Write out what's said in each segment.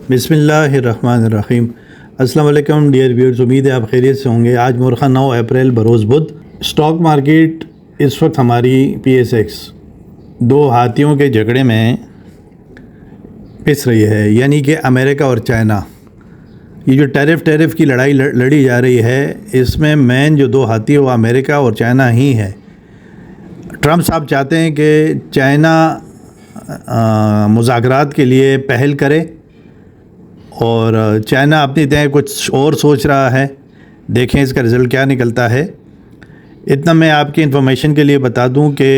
बिस्मिल्लाहिर्रहमानिर्रहीम। अस्सलाम वालेकुम डियर व्यूअर्स, उम्मीद है आप खैरियत से होंगे। आज मुर्खा 9 अप्रैल बरोज़ बुध। स्टॉक मार्केट इस वक्त हमारी PSX दो हाथियों के झगड़े में पिस रही है, यानी कि अमेरिका और चाइना। ये जो टैरिफ की लड़ाई लड़ी जा रही है, इसमें मेन जो दो हाथी है वो अमेरिका और चाइना ही है। ट्रम्प साहब चाहते हैं कि चाइना मुज़ाकरात के लिए पहल करे और चाइना अपनी तय कुछ और सोच रहा है। देखें इसका रिज़ल्ट क्या निकलता है। इतना मैं आपकी इन्फॉर्मेशन के लिए बता दूं कि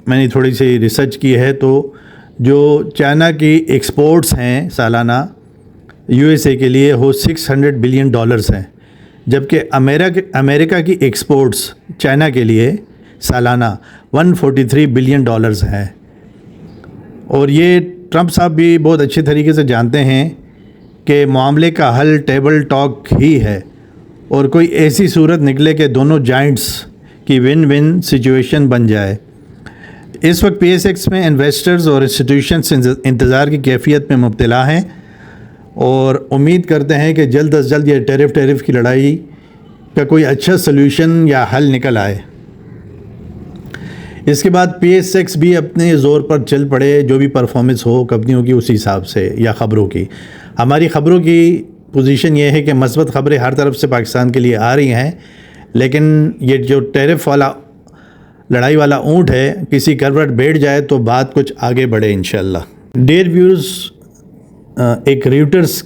मैंने थोड़ी सी रिसर्च की है, तो जो चाइना की एक्सपोर्ट्स हैं सालाना USA के लिए वो $600 बिलियन हैं, जबकि अमेरिका की एक्सपोर्ट्स चाइना के लिए सालाना $143 बिलियन हैं। और ये ट्रम्प साहब भी बहुत अच्छे तरीके से जानते हैं कि मामले का हल टेबल टॉक ही है और कोई ऐसी सूरत निकले कि दोनों जाइंट्स की विन विन सिचुएशन बन जाए। इस वक्त PSX में इन्वेस्टर्स और इंस्टीट्यूशंस इंतज़ार की कैफियत में मुब्तला हैं और उम्मीद करते हैं कि जल्द अज जल्द ये टैरिफ की लड़ाई का कोई अच्छा सल्यूशन या हल निकल आए। इसके बाद PSX भी अपने ज़ोर पर चल पड़े, जो भी परफॉर्मेंस हो कंपनियों की उसी हिसाब से या ख़बरों की। हमारी ख़बरों की पोजीशन ये है कि मस्बत ख़बरें हर तरफ से पाकिस्तान के लिए आ रही हैं, लेकिन ये जो टैरिफ वाला लड़ाई वाला ऊँट है, किसी करवट बैठ जाए तो बात कुछ आगे बढ़े इंशाअल्लाह। डियर व्यूअर्स, एक रीटर्स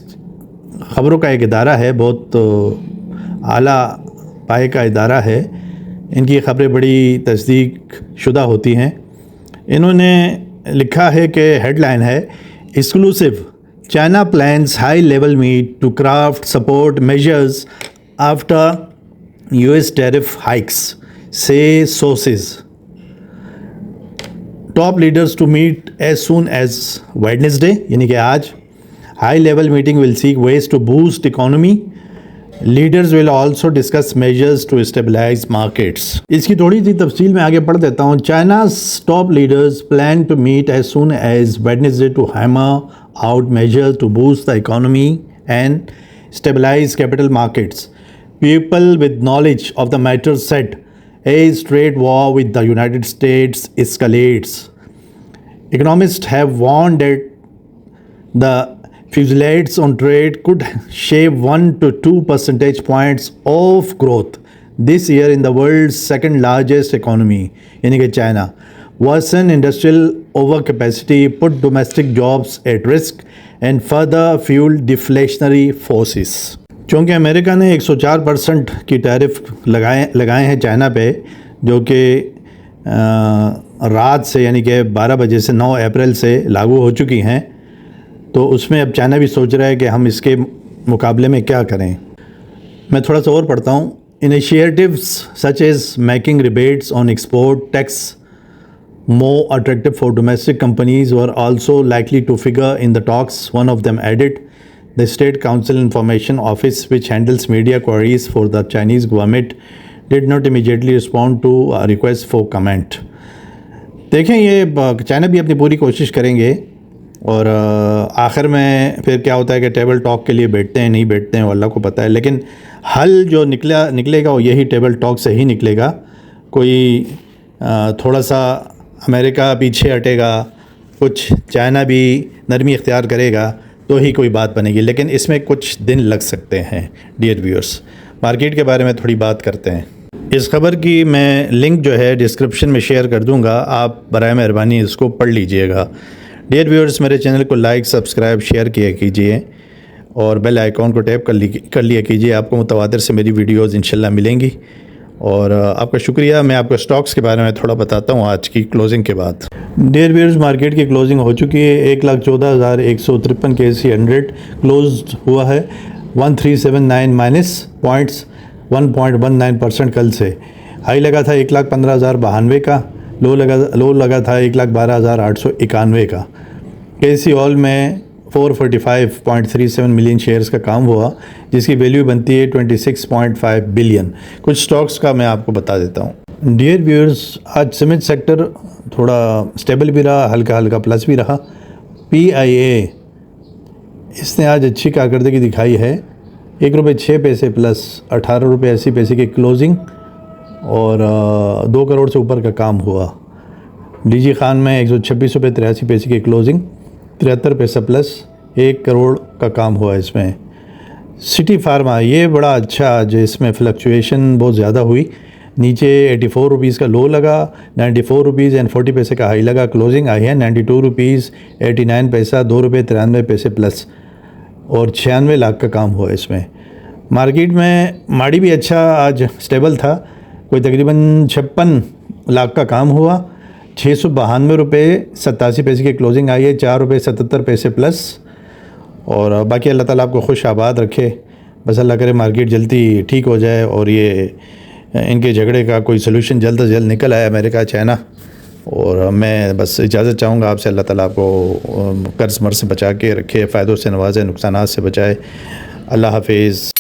ख़बरों का एक इदारा है, बहुत आला पाए का इदारा है। इनकी ख़बरें बड़ी तस्दीक शुदा होती हैं। इन्होंने लिखा है कि हेडलाइन है, exclusive China plans high level meet to craft support measures after US tariff hikes से sources. Top leaders to meet as soon as Wednesday, यानी कि आज। High level meeting will seek ways to boost economy. Leaders will also discuss measures to stabilise markets. इसकी थोड़ी सी तफसील में आगे पढ़ देता हूँ। China's top leaders plan to meet as soon as Wednesday to hammer out measures to boost the economy and stabilize capital markets. People with knowledge of the matter said as trade war with the United States escalates. Economists have warned that the fusillades on trade could shave 1 to 2 percentage points of growth this year in the world's second largest economy, यानी कि China. Worsen industrial overcapacity, put domestic jobs at risk and further fuel deflationary forces. चूँकि America ने 104% की tariff लगाए हैं China पे, जो कि रात से यानी कि 12 बजे से 9 अप्रैल से लागू हो चुकी हैं, तो उसमें अब चाइना भी सोच रहा है कि हम इसके मुकाबले में क्या करें। मैं थोड़ा सा और पढ़ता हूँ। Initiatives such as making rebates on export tax more attractive for domestic companies were also likely to figure in the talks, one of them added. The State Council Information Office, which handles media queries for the Chinese government, did not immediately respond to a request for comment. देखें, ये China भी अपनी पूरी कोशिश करेंगे और आखिर में फिर क्या होता है कि टेबल टॉक के लिए बैठते हैं नहीं बैठते हैं वो अल्लाह को पता है, लेकिन हल जो निकलेगा वो यही टेबल टॉक से ही निकलेगा। कोई थोड़ा सा अमेरिका पीछे हटेगा, कुछ चाइना भी नरमी इख्तियार करेगा तो ही कोई बात बनेगी, लेकिन इसमें कुछ दिन लग सकते हैं। डियर व्यूअर्स, मार्केट के बारे में थोड़ी बात करते हैं। इस खबर की मैं लिंक जो है डिस्क्रिप्शन में शेयर कर दूंगा, आप बराए मेहरबानी इसको पढ़ लीजिएगा। डियर व्यूअर्स, मेरे चैनल को लाइक सब्सक्राइब शेयर किया कीजिए और बेल आइकॉन को टैप कर लिया कीजिए। आपको मुतवातिर से मेरी वीडियोज़ इंशाल्लाह मिलेंगी और आपका शुक्रिया। मैं आपको स्टॉक्स के बारे में थोड़ा बताता हूँ आज की क्लोजिंग के बाद। डियर व्यूअर्स, मार्केट की क्लोजिंग हो चुकी है। 1,14,153 के सी 100 क्लोज हुआ है 1379 माइनस पॉइंट्स 1.19% कल से। हाई लगा था 1,15,092 का, लो लगा था 1,12,891 का। KC ऑल में 445.37 मिलियन शेयर्स का काम हुआ, जिसकी वैल्यू बनती है 26.5 बिलियन। कुछ स्टॉक्स का मैं आपको बता देता हूँ। डियर व्यूअर्स, आज सीमेंट सेक्टर थोड़ा स्टेबल भी रहा, हल्का हल्का प्लस भी रहा। PIA इसने आज अच्छी कारकर्दगी दिखाई है। 1 रुपये 6 पैसे प्लस 18 रुपये 80 पैसे की क्लोजिंग और 2 करोड़ से ऊपर का काम हुआ। डीजी खान में 126 रुपये 83 पैसे की क्लोजिंग, 73 पैसा प्लस 1 करोड़ का काम हुआ इसमें। सिटी फार्मा ये बड़ा अच्छा, जो इसमें फ्लक्चुएशन बहुत ज़्यादा हुई, नीचे 84 रुपीज़ का लो लगा, 94 रुपीज़ एंड 40 पैसे का हाई लगा, क्लोजिंग आई है 92 रुपीज़ 89 पैसा, 2 रुपये 93 पैसे प्लस और 96 लाख का काम हुआ इसमें। मार्केट में माड़ी भी अच्छा आज स्टेबल था, कोई तकरीबन 56 लाख का काम हुआ, 692 रुपये 87 पैसे की क्लोजिंग आई है, 4 रुपये 77 पैसे प्लस। और बाकी अल्लाह ताला आपको खुश आबाद रखे, बस अल्लाह करे मार्केट जल्दी ठीक हो जाए और ये इनके झगड़े का कोई सलूशन जल्द से जल्द निकल आए अमेरिका चाइना। और मैं बस इजाज़त चाहूँगा आपसे, अल्लाह ताला आपको कर्ज़ मर्ज़ से बचा के रखे, फ़ायदों से नवाजे, नुकसानात से बचाए। अल्लाह हाफिज़।